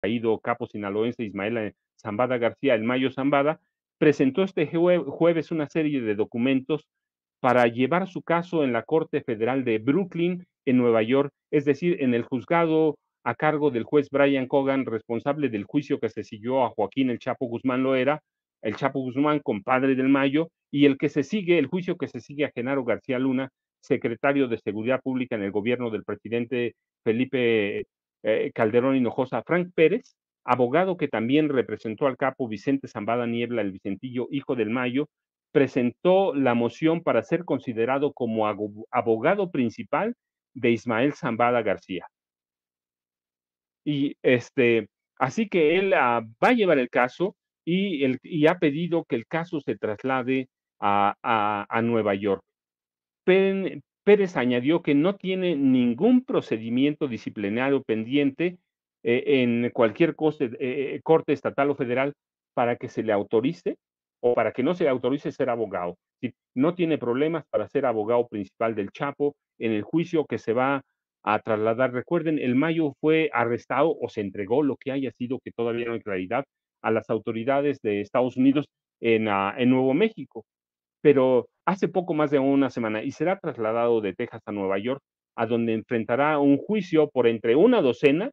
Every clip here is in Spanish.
caído capo sinaloense Ismael Zambada García, el Mayo Zambada, presentó este jueves una serie de documentos para llevar su caso en la Corte Federal de Brooklyn, en Nueva York, es decir, en el juzgado a cargo del juez Brian Cogan, responsable del juicio que se siguió a Joaquín El Chapo Guzmán Loera, el Chapo Guzmán, compadre del Mayo, y el juicio que se sigue a Genaro García Luna, secretario de Seguridad Pública en el gobierno del presidente Felipe Calderón Hinojosa. Frank Pérez, abogado que también representó al capo Vicente Zambada Niebla, el Vicentillo, hijo del Mayo, presentó la moción para ser considerado como abogado principal de Ismael Zambada García. Y así que él va a llevar el caso y ha pedido que el caso se traslade a Nueva York. Pérez añadió que no tiene ningún procedimiento disciplinario pendiente en cualquier corte estatal o federal para que se le autorice o para que no se le autorice ser abogado. No tiene problemas para ser abogado principal del Chapo en el juicio que se va a trasladar. Recuerden, el Mayo fue arrestado o se entregó, lo que haya sido, que todavía no hay claridad, a las autoridades de Estados Unidos en Nuevo México, pero hace poco más de una semana, y será trasladado de Texas a Nueva York, a donde enfrentará un juicio por entre una docena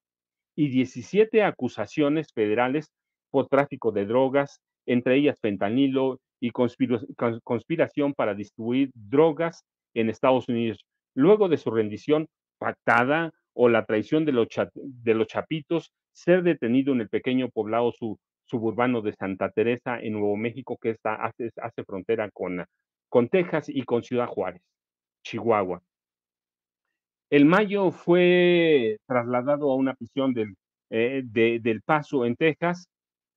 y 17 acusaciones federales por tráfico de drogas, entre ellas fentanilo y conspiración para distribuir drogas en Estados Unidos. Luego de su rendición pactada o la traición de los chapitos, ser detenido en el pequeño poblado suburbano de Santa Teresa, en Nuevo México, que hace frontera con Texas y con Ciudad Juárez, Chihuahua. El Mayo fue trasladado a una prisión del Paso, en Texas,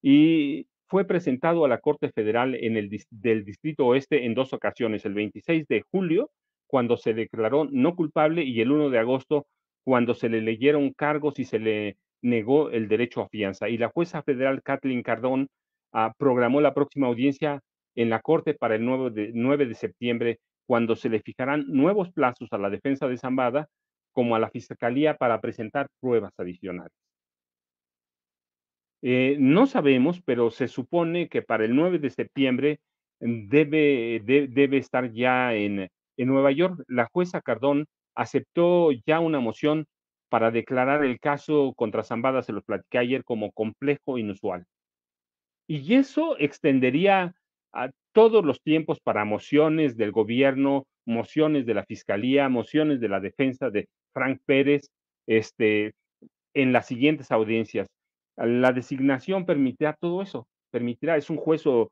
y fue presentado a la Corte Federal del Distrito Oeste en dos ocasiones, el 26 de julio, cuando se declaró no culpable, y el 1 de agosto, cuando se le leyeron cargos y se le negó el derecho a fianza. Y la jueza federal Kathleen Cardón programó la próxima audiencia en la Corte para el 9 de septiembre, cuando se le fijarán nuevos plazos a la defensa de Zambada como a la Fiscalía para presentar pruebas adicionales. No sabemos, pero se supone que para el 9 de septiembre debe estar ya en Nueva York. La jueza Cardón aceptó ya una moción para declarar el caso contra Zambada, se los platiqué ayer, como complejo e inusual. Y eso extendería a todos los tiempos para mociones del gobierno, mociones de la fiscalía, mociones de la defensa de Frank Pérez, en las siguientes audiencias. La designación permitirá todo eso, permitirá, es un juicio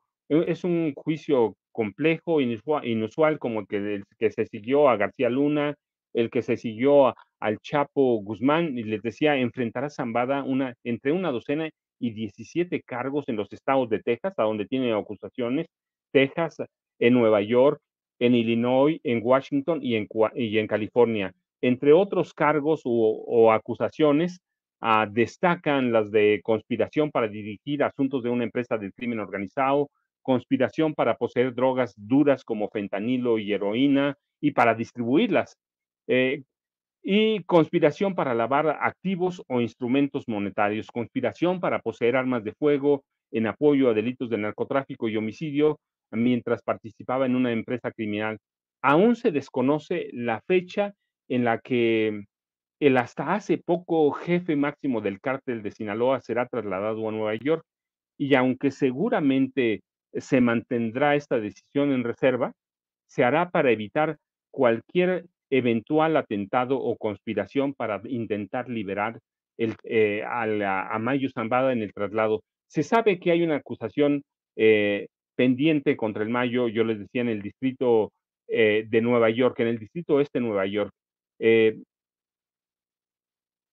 complejo, inusual, como el que se siguió a García Luna, el que se siguió al Chapo Guzmán, y les decía, enfrentará Zambada entre una docena y 17 cargos en los estados de Texas, a donde tiene acusaciones, Texas, en Nueva York, en Illinois, en Washington y en California. Entre otros cargos o acusaciones, destacan las de conspiración para dirigir asuntos de una empresa del crimen organizado, conspiración para poseer drogas duras como fentanilo y heroína y para distribuirlas, eh, y conspiración para lavar activos o instrumentos monetarios, conspiración para poseer armas de fuego en apoyo a delitos de narcotráfico y homicidio mientras participaba en una empresa criminal. Aún se desconoce la fecha en la que el hasta hace poco jefe máximo del cártel de Sinaloa será trasladado a Nueva York, y aunque seguramente se mantendrá esta decisión en reserva, se hará para evitar cualquier eventual atentado o conspiración para intentar liberar a Mayo Zambada en el traslado. Se sabe que hay una acusación pendiente contra el Mayo, yo les decía, en el distrito de Nueva York, en el distrito oeste de Nueva York. Eh,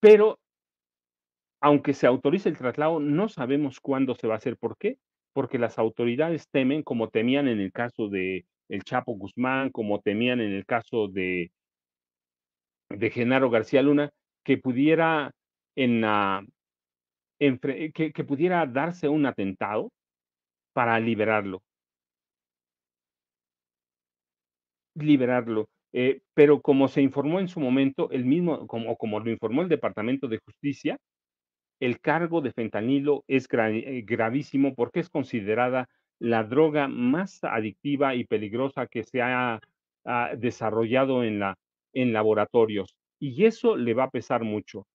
pero aunque se autorice el traslado, no sabemos cuándo se va a hacer. ¿Por qué? Porque las autoridades temen, como temían en el caso de el Chapo Guzmán, como temían en el caso de Genaro García Luna, que pudiera en la que pudiera darse un atentado para liberarlo. Pero como se informó en su momento, como lo informó el Departamento de Justicia, El cargo de fentanilo es gravísimo porque es considerada la droga más adictiva y peligrosa que se ha desarrollado en laboratorios, y eso le va a pesar mucho.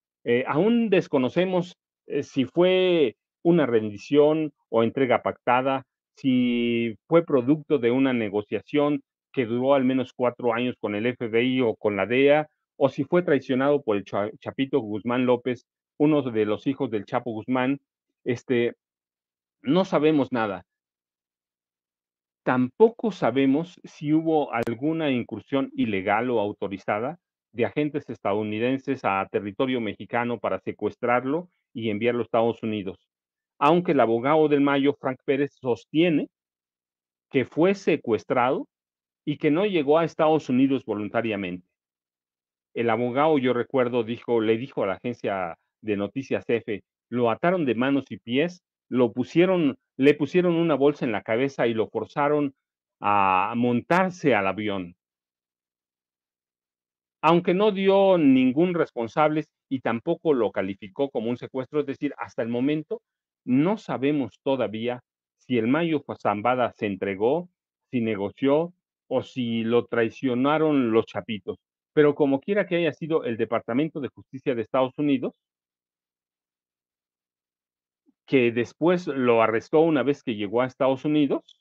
Aún desconocemos si fue una rendición o entrega pactada, si fue producto de una negociación que duró al menos 4 años con el FBI o con la DEA, o si fue traicionado por el Chapito Guzmán López, uno de los hijos del Chapo Guzmán, este, no sabemos nada. Tampoco sabemos si hubo alguna incursión ilegal o autorizada de agentes estadounidenses a territorio mexicano para secuestrarlo y enviarlo a Estados Unidos. Aunque el abogado del Mayo, Frank Pérez, sostiene que fue secuestrado y que no llegó a Estados Unidos voluntariamente. El abogado, yo recuerdo, le dijo a la agencia de noticias EFE, lo ataron de manos y pies, le pusieron una bolsa en la cabeza y lo forzaron a montarse al avión. Aunque no dio ningún responsable y tampoco lo calificó como un secuestro, es decir, hasta el momento no sabemos todavía si el Mayo Zambada se entregó, si negoció o si lo traicionaron los chapitos. Pero como quiera que haya sido el Departamento de Justicia de Estados Unidos, que después lo arrestó una vez que llegó a Estados Unidos,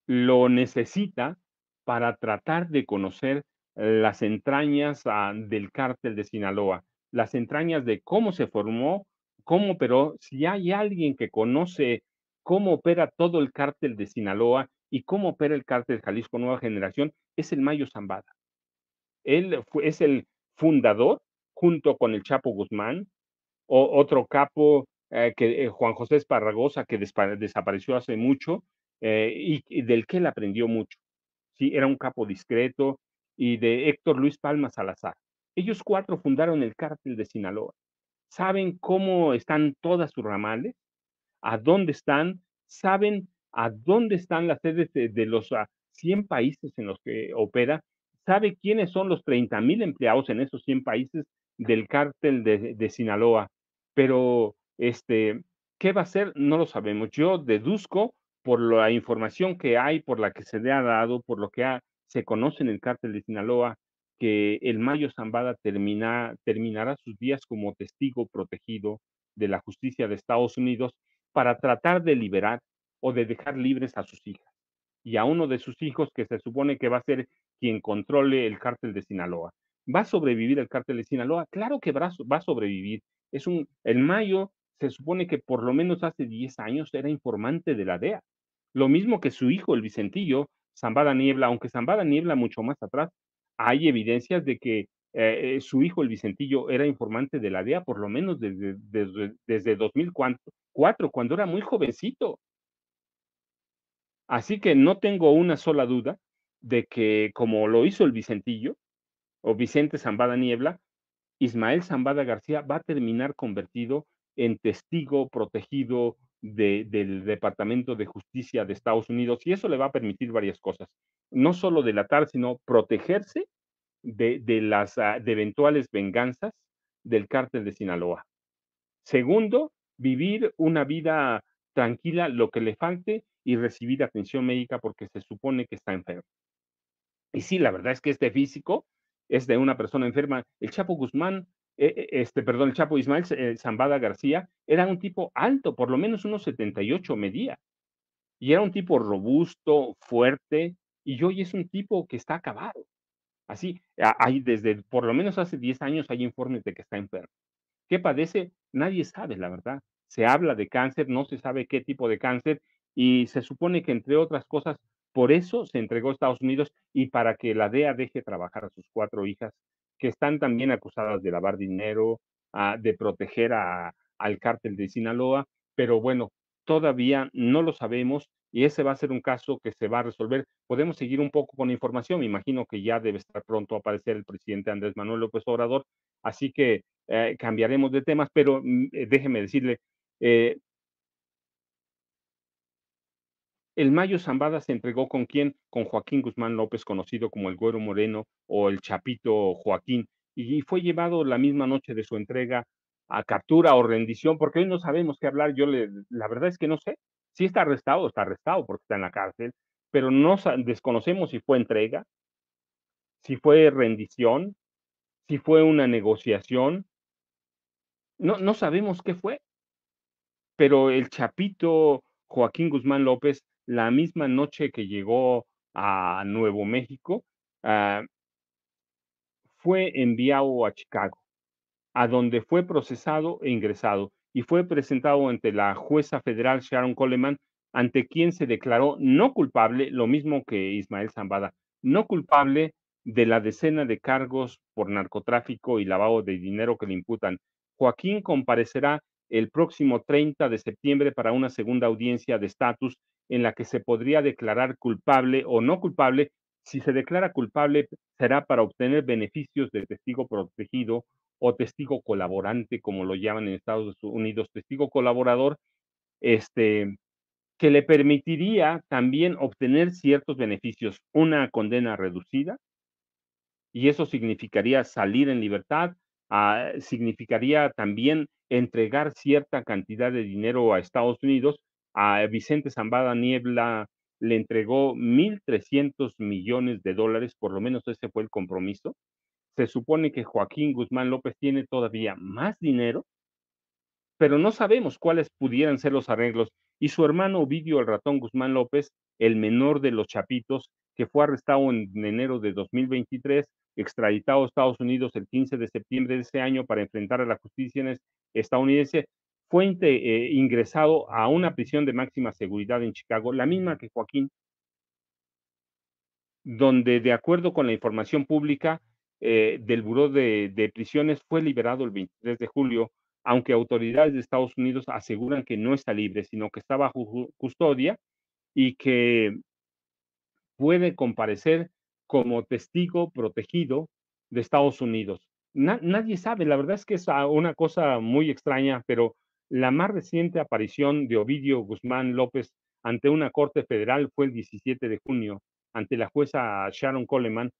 lo necesita para tratar de conocer las entrañas del cártel de Sinaloa, las entrañas de cómo se formó, cómo operó, si hay alguien que conoce cómo opera todo el cártel de Sinaloa y cómo opera el cártel Jalisco Nueva Generación, es el Mayo Zambada. Es el fundador, junto con el Chapo Guzmán, otro capo, Juan José Esparragosa, que desapareció hace mucho, y del que él aprendió mucho. Sí, era un capo discreto, y de Héctor Luis Palma Salazar. Ellos cuatro fundaron el cártel de Sinaloa. Saben cómo están todas sus ramales, a dónde están, saben a dónde están las sedes de los 100 países en los que opera, sabe quiénes son los 30,000 empleados en esos 100 países del cártel de Sinaloa. Pero, ¿qué va a hacer? No lo sabemos. Yo deduzco por la información que hay, por la que se le ha dado, por lo que se conoce en el cártel de Sinaloa, que el Mayo Zambada terminará sus días como testigo protegido de la justicia de Estados Unidos para tratar de liberar o de dejar libres a sus hijas y a uno de sus hijos que se supone que va a ser quien controle el cártel de Sinaloa. ¿Va a sobrevivir el cártel de Sinaloa? Claro que va a sobrevivir. El Mayo se supone que por lo menos hace 10 años era informante de la DEA. Lo mismo que su hijo, el Vicentillo, Zambada Niebla, aunque Zambada Niebla mucho más atrás, hay evidencias de que su hijo, el Vicentillo, era informante de la DEA por lo menos desde 2004, cuando era muy jovencito. Así que no tengo una sola duda de que, como lo hizo el Vicentillo o Vicente Zambada Niebla, Ismael Zambada García va a terminar convertido en testigo protegido del Departamento de Justicia de Estados Unidos, y eso le va a permitir varias cosas. No solo delatar, sino protegerse de eventuales venganzas del cártel de Sinaloa. Segundo, vivir una vida tranquila, lo que le falte, y recibir atención médica porque se supone que está enfermo. Y sí, la verdad es que este físico es de una persona enferma. El Chapo Guzmán, perdón, el Chapo Ismael Zambada García era un tipo alto, por lo menos unos 78 medía, y era un tipo robusto, fuerte, y hoy es un tipo que está acabado. Así, hay desde por lo menos hace 10 años hay informes de que está enfermo. ¿Qué padece? Nadie sabe, la verdad. Se habla de cáncer, no se sabe qué tipo de cáncer, y se supone que, entre otras cosas, por eso se entregó a Estados Unidos y para que la DEA deje trabajar a sus 4 hijas, que están también acusadas de lavar dinero, de proteger al cártel de Sinaloa, pero bueno, todavía no lo sabemos y ese va a ser un caso que se va a resolver. Podemos seguir un poco con la información, me imagino que ya debe estar pronto a aparecer el presidente Andrés Manuel López Obrador, así que cambiaremos de temas, pero déjeme decirle, eh, el Mayo Zambada se entregó ¿con quién? Con Joaquín Guzmán López, conocido como el Güero Moreno o el Chapito Joaquín. y fue llevado la misma noche de su entrega a captura o rendición, porque hoy no sabemos qué hablar. La verdad es que no sé. Si está arrestado porque está en la cárcel, pero desconocemos si fue entrega, si fue rendición, si fue una negociación. No sabemos qué fue, pero el chapito Joaquín Guzmán López, la misma noche que llegó a Nuevo México, ah, fue enviado a Chicago, a donde fue procesado e ingresado, y fue presentado ante la jueza federal Sharon Coleman, ante quien se declaró no culpable, lo mismo que Ismael Zambada, no culpable de la decena de cargos por narcotráfico y lavado de dinero que le imputan. Joaquín comparecerá el próximo 30 de septiembre para una segunda audiencia de estatus en la que se podría declarar culpable o no culpable. Si se declara culpable, será para obtener beneficios de testigo protegido o testigo colaborante, como lo llaman en Estados Unidos, testigo colaborador, este, que le permitiría también obtener ciertos beneficios, una condena reducida, y eso significaría salir en libertad, significaría también entregar cierta cantidad de dinero a Estados Unidos. A Vicente Zambada Niebla le entregó 1,300 millones de dólares, por lo menos ese fue el compromiso. Se supone que Joaquín Guzmán López tiene todavía más dinero, pero no sabemos cuáles pudieran ser los arreglos. Y su hermano Ovidio El Ratón Guzmán López, el menor de los Chapitos, que fue arrestado en enero de 2023, extraditado a Estados Unidos el 15 de septiembre de ese año para enfrentar a la justicia estadounidense, fue ingresado a una prisión de máxima seguridad en Chicago, la misma que Joaquín, donde, de acuerdo con la información pública del Buró de Prisiones, fue liberado el 23 de julio, aunque autoridades de Estados Unidos aseguran que no está libre, sino que está bajo custodia y que puede comparecer como testigo protegido de Estados Unidos. Nadie sabe, la verdad es que es una cosa muy extraña, pero la más reciente aparición de Ovidio Guzmán López ante una corte federal fue el 17 de junio, ante la jueza Sharon Coleman,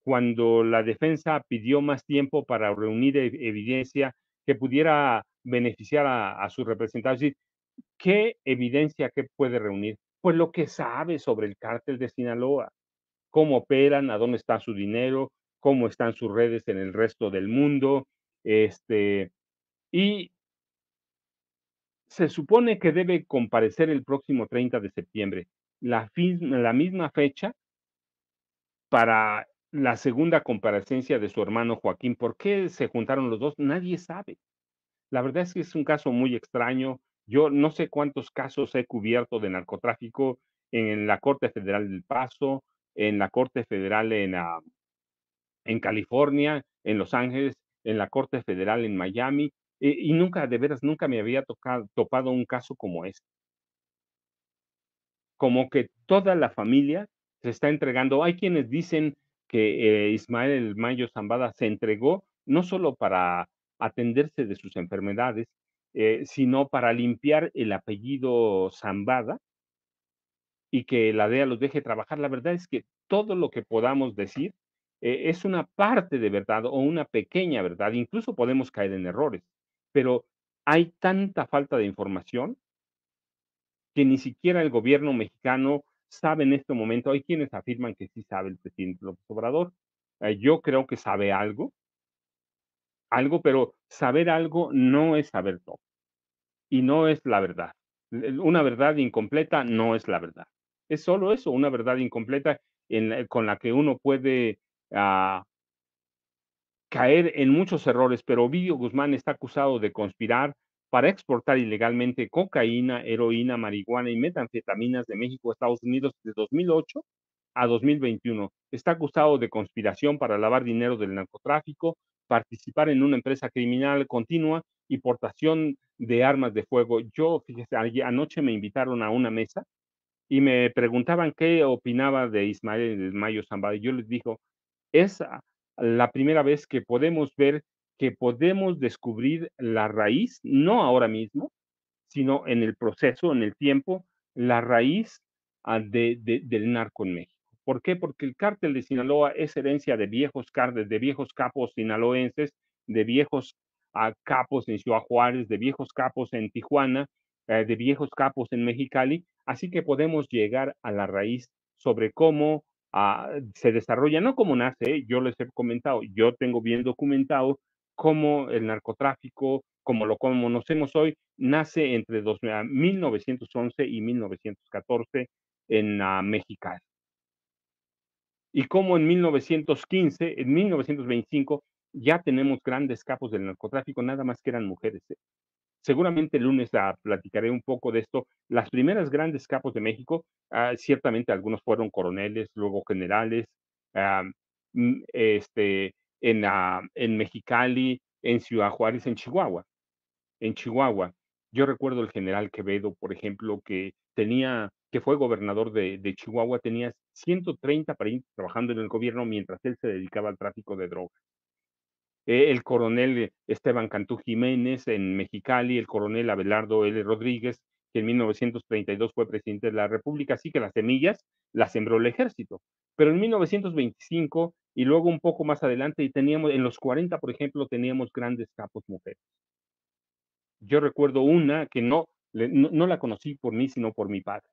cuando la defensa pidió más tiempo para reunir evidencia que pudiera beneficiar a sus representantes. Es decir, ¿qué evidencia que puede reunir? Pues lo que sabe sobre el cártel de Sinaloa, cómo operan, a dónde está su dinero, cómo están sus redes en el resto del mundo, y se supone que debe comparecer el próximo 30 de septiembre, la misma fecha para la segunda comparecencia de su hermano Joaquín. ¿Por qué se juntaron los dos? Nadie sabe. La verdad es que es un caso muy extraño. Yo no sé cuántos casos he cubierto de narcotráfico en la Corte Federal del Paso, en la Corte Federal en California, en Los Ángeles, en la Corte Federal en Miami, y nunca, de veras, nunca me había topado un caso como este. Como que toda la familia se está entregando. Hay quienes dicen que Ismael El Mayo Zambada se entregó no solo para atenderse de sus enfermedades, sino para limpiar el apellido Zambada y que la DEA los deje trabajar. La verdad es que todo lo que podamos decir es una parte de verdad o una pequeña verdad. Incluso podemos caer en errores, pero hay tanta falta de información que ni siquiera el gobierno mexicano sabe en este momento. Hay quienes afirman que sí sabe el presidente López Obrador. Yo creo que sabe algo, pero saber algo no es saber todo y no es la verdad. Una verdad incompleta no es la verdad. Es solo eso, una verdad incompleta con la que uno puede ah, caer en muchos errores, pero Ovidio Guzmán está acusado de conspirar para exportar ilegalmente cocaína, heroína, marihuana y metanfetaminas de México a Estados Unidos de 2008 a 2021. Está acusado de conspiración para lavar dinero del narcotráfico, participar en una empresa criminal continua y portación de armas de fuego. Yo, fíjese, anoche me invitaron a una mesa y me preguntaban qué opinaba de Ismael Mayo Zambada. Yo les digo, es la primera vez que podemos ver, que podemos descubrir la raíz, no ahora mismo, sino en el proceso, en el tiempo, la raíz del narco en México. ¿Por qué? Porque el cártel de Sinaloa es herencia de viejos capos sinaloenses, de viejos capos en Ciudad Juárez, de viejos capos en Tijuana, de viejos capos en Mexicali, así que podemos llegar a la raíz sobre cómo se desarrolla, no cómo nace, yo les he comentado, yo tengo bien documentado cómo el narcotráfico, como lo conocemos hoy, nace entre 1911 y 1914 en Mexicali. Y cómo en 1915, en 1925, ya tenemos grandes capos del narcotráfico, nada más que eran mujeres. Seguramente el lunes platicaré un poco de esto. Las primeras grandes capos de México, ciertamente algunos fueron coroneles, luego generales, ah, en Mexicali, en Ciudad Juárez, en Chihuahua. Yo recuerdo el general Quevedo, por ejemplo, que fue gobernador de Chihuahua, tenía 130 parientes trabajando en el gobierno mientras él se dedicaba al tráfico de drogas. El coronel Esteban Cantú Jiménez en Mexicali, el coronel Abelardo L. Rodríguez, que en 1932 fue presidente de la República, así que las semillas las sembró el ejército. Pero en 1925 y luego un poco más adelante, y teníamos en los 40, por ejemplo, teníamos grandes capos mujeres. Yo recuerdo una que no la conocí por mí, sino por mi padre.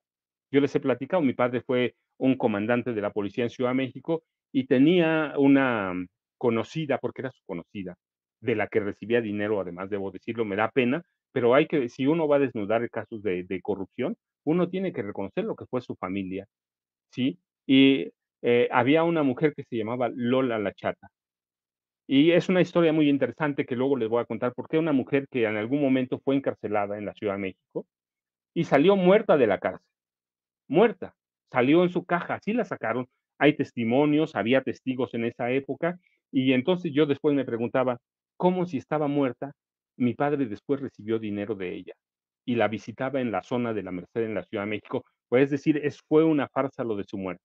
Yo les he platicado, mi padre fue un comandante de la policía en Ciudad de México y tenía una conocida, porque era su conocida, de la que recibía dinero, además debo decirlo, me da pena, pero si uno va a desnudar casos de corrupción, uno tiene que reconocer lo que fue su familia, ¿sí? Y había una mujer que se llamaba Lola la Chata. Y es una historia muy interesante que luego les voy a contar, porque una mujer que en algún momento fue encarcelada en la Ciudad de México y salió muerta de la cárcel, muerta, salió en su caja, así la sacaron. Hay testimonios, había testigos en esa época, y entonces yo después me preguntaba, ¿cómo si estaba muerta? Mi padre después recibió dinero de ella y la visitaba en la zona de la Merced en la Ciudad de México, pues es decir, fue una farsa lo de su muerte.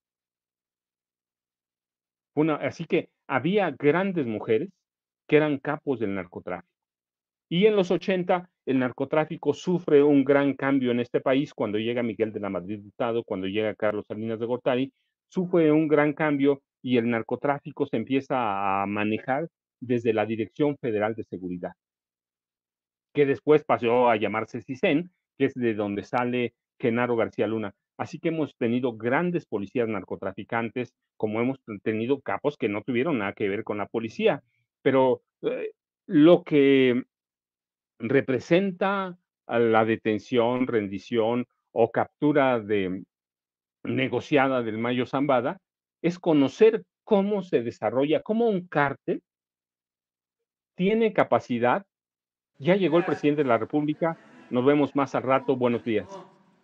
Así que había grandes mujeres que eran capos del narcotráfico. Y en los 80 el narcotráfico sufre un gran cambio en este país cuando llega Miguel de la Madrid Hurtado, cuando llega Carlos Salinas de Gortari, sufre un gran cambio y el narcotráfico se empieza a manejar desde la Dirección Federal de Seguridad, que después pasó a llamarse CISEN, que es de donde sale Genaro García Luna. Así que hemos tenido grandes policías narcotraficantes, como hemos tenido capos que no tuvieron nada que ver con la policía. Pero lo que representa a la detención, rendición o captura negociada del Mayo Zambada, es conocer cómo se desarrolla, cómo un cártel tiene capacidad. Ya llegó el presidente de la República, nos vemos más al rato, buenos días.